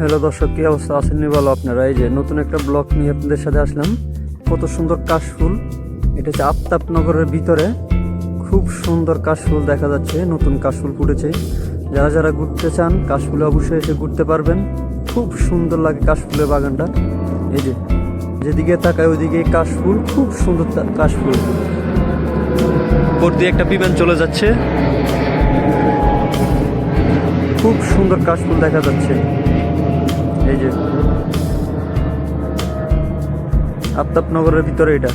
Hello দর্শক, কি অবস্থা আছেন? বলো আপনারা। এই যে নতুন একটা ব্লগ নিয়ে আপনাদের সাথে আসলাম। কত সুন্দর কাশফুল! এটা হচ্ছে আফতাবনগরের ভিতরে খুব সুন্দর কাশফুল দেখা যাচ্ছে। নতুন কাশফুল ফুটেছে। যারা যারা ঘুরতে চান কাশফুলে অবশ্যই এসে ঘুরতে পারবেন। খুব সুন্দর লাগে কাশফুলের বাগানটা। এই যে যেদিকে তাকায় ওইদিকে কাশফুল, খুব সুন্দর কাশফুল। উপর দিয়ে একটা বিমান চলে যাচ্ছে। খুব সুন্দর কাশফুল দেখা যাচ্ছে। এই যে আফতাবনগরের ভিতরে এটা।